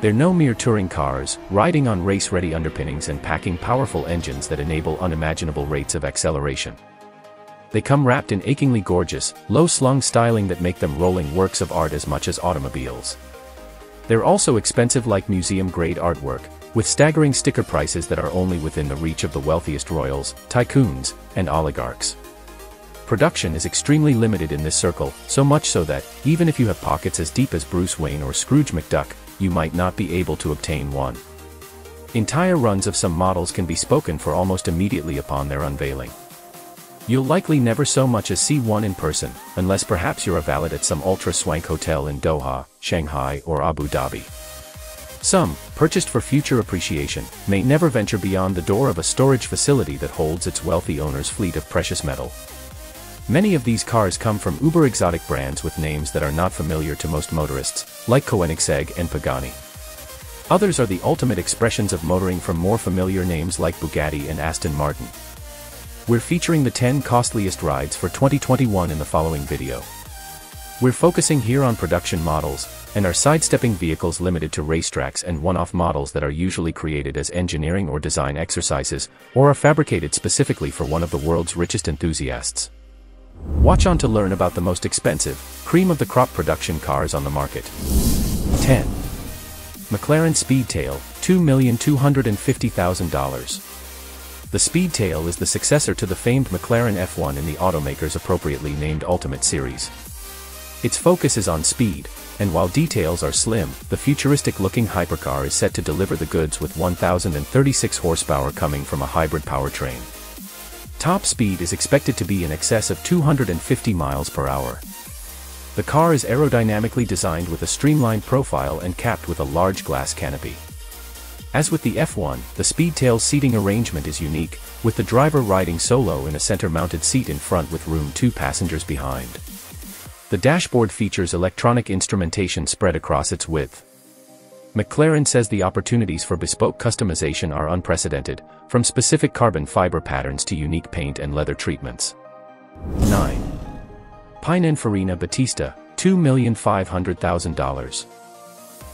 They're no mere touring cars, riding on race-ready underpinnings and packing powerful engines that enable unimaginable rates of acceleration. They come wrapped in achingly gorgeous, low-slung styling that make them rolling works of art as much as automobiles. They're also expensive like museum-grade artwork, with staggering sticker prices that are only within the reach of the wealthiest royals, tycoons, and oligarchs. Production is extremely limited in this circle, so much so that, even if you have pockets as deep as Bruce Wayne or Scrooge McDuck, you might not be able to obtain one. Entire runs of some models can be spoken for almost immediately upon their unveiling. You'll likely never so much as see one in person, unless perhaps you're a valet at some ultra-swank hotel in Doha, Shanghai, or Abu Dhabi. Some, purchased for future appreciation, may never venture beyond the door of a storage facility that holds its wealthy owner's fleet of precious metal. Many of these cars come from uber-exotic brands with names that are not familiar to most motorists, like Koenigsegg and Pagani. Others are the ultimate expressions of motoring from more familiar names like Bugatti and Aston Martin. We're featuring the 10 costliest rides for 2021 in the following video. We're focusing here on production models, and are sidestepping vehicles limited to racetracks and one-off models that are usually created as engineering or design exercises, or are fabricated specifically for one of the world's richest enthusiasts. Watch on to learn about the most expensive, cream-of-the-crop production cars on the market. 10. McLaren Speedtail, $2,250,000. The Speedtail is the successor to the famed McLaren F1 in the automaker's appropriately named Ultimate Series. Its focus is on speed, and while details are slim, the futuristic-looking hypercar is set to deliver the goods with 1,036 horsepower coming from a hybrid powertrain. Top speed is expected to be in excess of 250 miles per hour. The car is aerodynamically designed with a streamlined profile and capped with a large glass canopy. As with the F1, the Speedtail's seating arrangement is unique, with the driver riding solo in a center-mounted seat in front with room 2 passengers behind. The dashboard features electronic instrumentation spread across its width. McLaren says the opportunities for bespoke customization are unprecedented, from specific carbon fiber patterns to unique paint and leather treatments. 9. Pininfarina Battista, $2,500,000.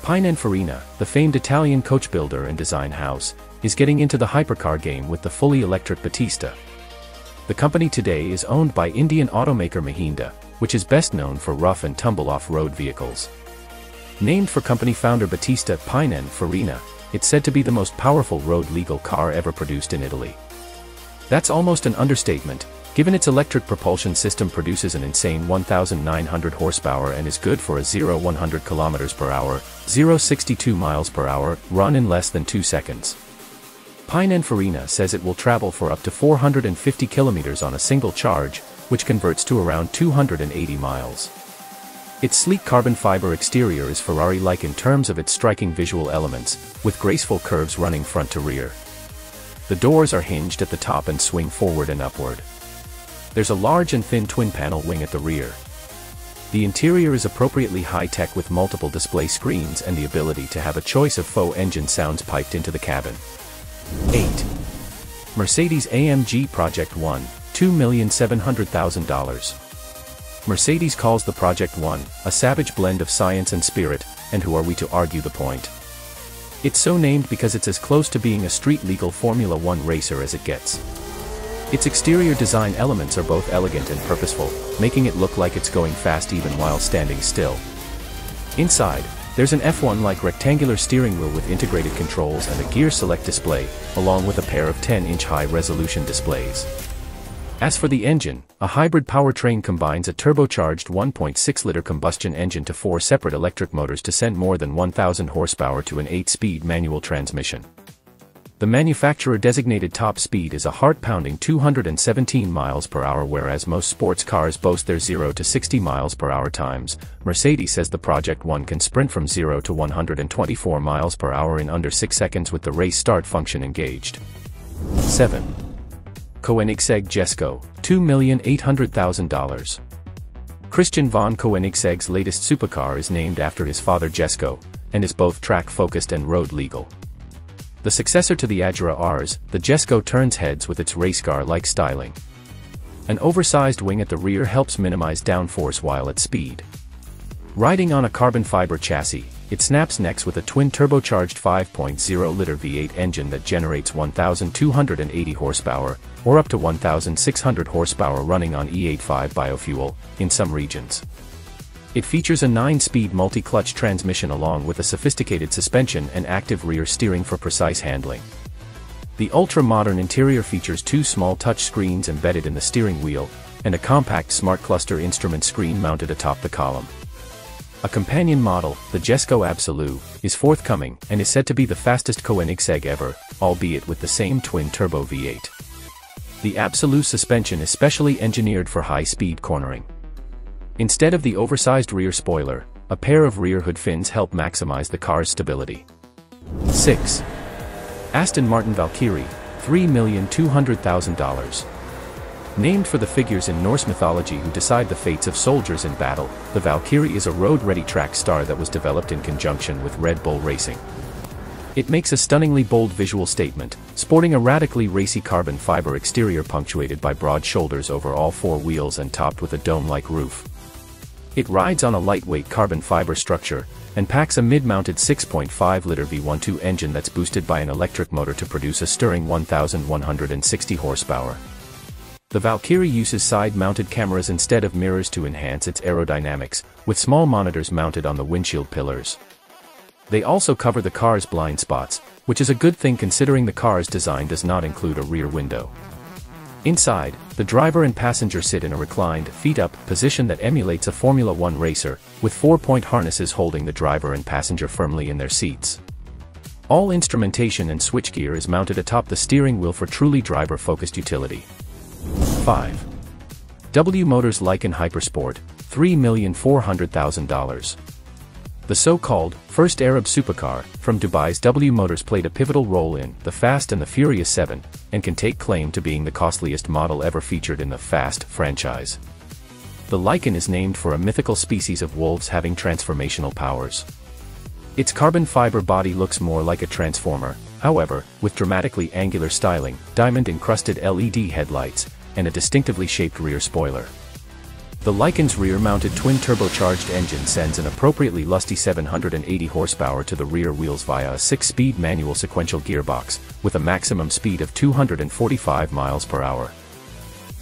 Pininfarina, the famed Italian coach builder and design house, is getting into the hypercar game with the fully electric Battista. The company today is owned by Indian automaker Mahindra, which is best known for rough and tumble off-road vehicles. Named for company founder Battista Pininfarina, it's said to be the most powerful road-legal car ever produced in Italy. That's almost an understatement, given its electric propulsion system produces an insane 1,900 horsepower and is good for a 0-100 km per hour, 0-62 miles per hour, run in less than 2 seconds. Pininfarina says it will travel for up to 450 kilometers on a single charge, which converts to around 280 miles. Its sleek carbon fiber exterior is Ferrari-like in terms of its striking visual elements, with graceful curves running front to rear. The doors are hinged at the top and swing forward and upward. There's a large and thin twin-panel wing at the rear. The interior is appropriately high-tech with multiple display screens and the ability to have a choice of faux engine sounds piped into the cabin. 8. Mercedes-AMG Project One, $2,700,000. Mercedes calls the Project One a savage blend of science and spirit, and who are we to argue the point? It's so named because it's as close to being a street-legal Formula One racer as it gets. Its exterior design elements are both elegant and purposeful, making it look like it's going fast even while standing still. Inside, there's an F1-like rectangular steering wheel with integrated controls and a gear select display, along with a pair of 10-inch high-resolution displays. As for the engine, a hybrid powertrain combines a turbocharged 1.6-liter combustion engine to 4 separate electric motors to send more than 1,000 horsepower to an 8-speed manual transmission. The manufacturer-designated top speed is a heart-pounding 217 miles per hour, whereas most sports cars boast their 0 to 60 miles per hour times. Mercedes says the Project One can sprint from 0 to 124 miles per hour in under 6 seconds with the race start function engaged. 7. Koenigsegg Jesko, $2,800,000. Christian von Koenigsegg's latest supercar is named after his father Jesko, and is both track-focused and road-legal. The successor to the Agera Rs, the Jesko turns heads with its racecar-like styling. An oversized wing at the rear helps minimize downforce while at speed. Riding on a carbon fiber chassis, it snaps next with a twin-turbocharged 5.0-liter V8 engine that generates 1,280 horsepower, or up to 1,600 horsepower running on E85 biofuel, in some regions. It features a 9-speed multi-clutch transmission along with a sophisticated suspension and active rear steering for precise handling. The ultra-modern interior features 2 small touchscreens embedded in the steering wheel, and a compact smart cluster instrument screen mounted atop the column. A companion model, the Jesko Absolu, is forthcoming and is said to be the fastest Koenigsegg ever, albeit with the same twin-turbo V8. The Absolu suspension is specially engineered for high-speed cornering. Instead of the oversized rear spoiler, a pair of rear hood fins help maximize the car's stability. 6. Aston Martin Valkyrie, $3,200,000. Named for the figures in Norse mythology who decide the fates of soldiers in battle, the Valkyrie is a road-ready track star that was developed in conjunction with Red Bull Racing. It makes a stunningly bold visual statement, sporting a radically racy carbon fiber exterior punctuated by broad shoulders over all 4 wheels and topped with a dome-like roof. It rides on a lightweight carbon fiber structure, and packs a mid-mounted 6.5-liter V12 engine that's boosted by an electric motor to produce a stirring 1,160 horsepower. The Valkyrie uses side-mounted cameras instead of mirrors to enhance its aerodynamics, with small monitors mounted on the windshield pillars. They also cover the car's blind spots, which is a good thing considering the car's design does not include a rear window. Inside, the driver and passenger sit in a reclined, feet-up position that emulates a Formula One racer, with 4-point harnesses holding the driver and passenger firmly in their seats. All instrumentation and switchgear is mounted atop the steering wheel for truly driver-focused utility. 5. W Motors Lykan Hypersport, $3,400,000. The so-called first Arab supercar from Dubai's W Motors played a pivotal role in The Fast and the Furious 7, and can take claim to being the costliest model ever featured in the Fast franchise. The Lykan is named for a mythical species of wolves having transformational powers. Its carbon fiber body looks more like a transformer, however, with dramatically angular styling, diamond-encrusted LED headlights, and a distinctively shaped rear spoiler. The Lykan's rear-mounted twin-turbocharged engine sends an appropriately lusty 780 horsepower to the rear wheels via a 6-speed manual sequential gearbox, with a maximum speed of 245 miles per hour.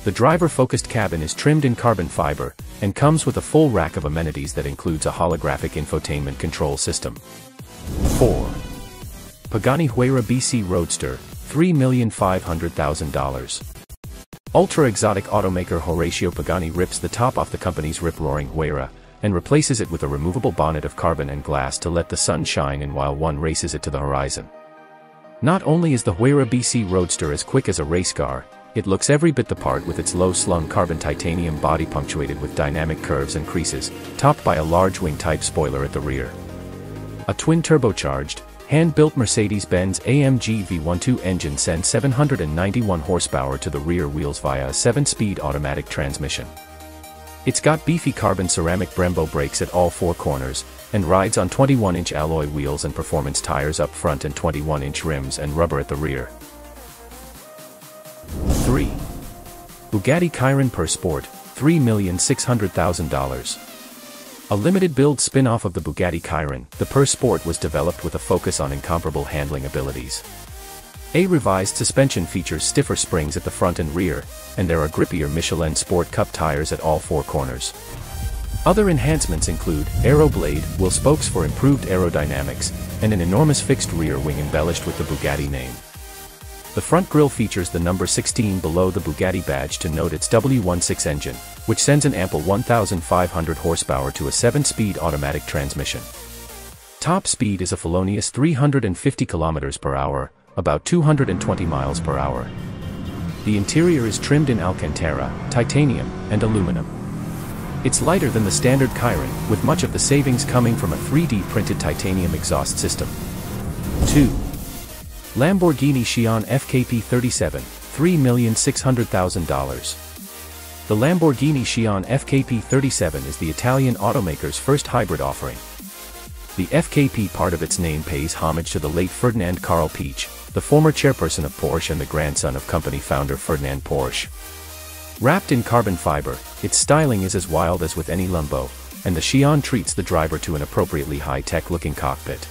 The driver-focused cabin is trimmed in carbon fiber, and comes with a full rack of amenities that includes a holographic infotainment control system. 4. Pagani Huayra BC Roadster, $3,500,000. Ultra-exotic automaker Horacio Pagani rips the top off the company's rip-roaring Huayra, and replaces it with a removable bonnet of carbon and glass to let the sun shine in while one races it to the horizon. Not only is the Huayra BC Roadster as quick as a race car, it looks every bit the part with its low-slung carbon titanium body punctuated with dynamic curves and creases, topped by a large wing-type spoiler at the rear. A twin-turbocharged, hand-built Mercedes-Benz AMG V12 engine sends 791 horsepower to the rear wheels via a 7-speed automatic transmission. It's got beefy carbon ceramic Brembo brakes at all 4 corners, and rides on 21-inch alloy wheels and performance tires up front and 21-inch rims and rubber at the rear. 3. Bugatti Chiron Per Sport, $3,600,000. A limited-build spin-off of the Bugatti Chiron, the Per Sport was developed with a focus on incomparable handling abilities. A revised suspension features stiffer springs at the front and rear, and there are grippier Michelin Sport Cup tires at all 4 corners. Other enhancements include Aero Blade, wheel spokes for improved aerodynamics, and an enormous fixed rear wing embellished with the Bugatti name. The front grille features the number 16 below the Bugatti badge to note its W16 engine, which sends an ample 1,500 horsepower to a 7-speed automatic transmission. Top speed is a felonious 350 km per hour, about 220 miles per hour. The interior is trimmed in Alcantara, titanium, and aluminum. It's lighter than the standard Chiron, with much of the savings coming from a 3D printed titanium exhaust system. 2. Lamborghini Chiron FKP 37, $3,600,000. The Lamborghini Chiron FKP 37 is the Italian automaker's first hybrid offering. The FKP part of its name pays homage to the late Ferdinand Karl Piëch, the former chairperson of Porsche and the grandson of company founder Ferdinand Porsche. Wrapped in carbon fiber, its styling is as wild as with any Lambo, and the Xi'an treats the driver to an appropriately high-tech looking cockpit.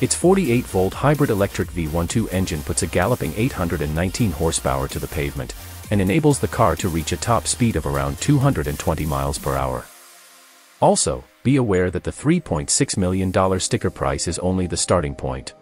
Its 48-volt hybrid electric V12 engine puts a galloping 819 horsepower to the pavement, and enables the car to reach a top speed of around 220 miles per hour. Also, be aware that the $3.6 million sticker price is only the starting point.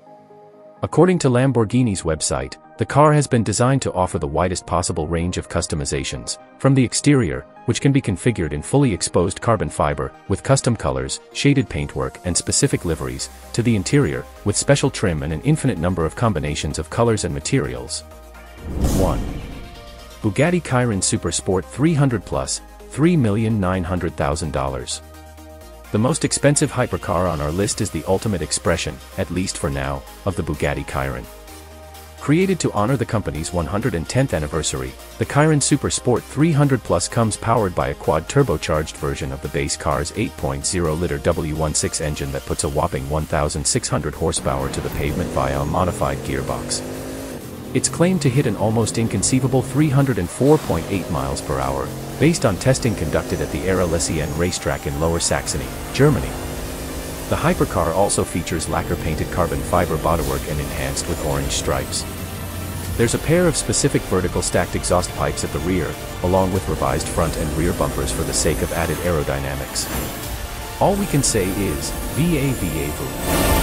According to Lamborghini's website, the car has been designed to offer the widest possible range of customizations, from the exterior, which can be configured in fully exposed carbon fiber, with custom colors, shaded paintwork and specific liveries, to the interior, with special trim and an infinite number of combinations of colors and materials. 1. Bugatti Chiron Super Sport 300 Plus, $3,900,000. The most expensive hypercar on our list is the ultimate expression, at least for now, of the Bugatti Chiron. Created to honor the company's 110th anniversary, the Chiron Super Sport 300 Plus comes powered by a quad-turbocharged version of the base car's 8.0-liter W16 engine that puts a whopping 1,600 horsepower to the pavement via a modified gearbox. It's claimed to hit an almost inconceivable 304.8 miles per hour, based on testing conducted at the Aira Lesienne racetrack in Lower Saxony, Germany. The hypercar also features lacquer-painted carbon fiber bodywork and enhanced with orange stripes. There's a pair of specific vertical stacked exhaust pipes at the rear, along with revised front and rear bumpers for the sake of added aerodynamics. All we can say is, VA VA VU.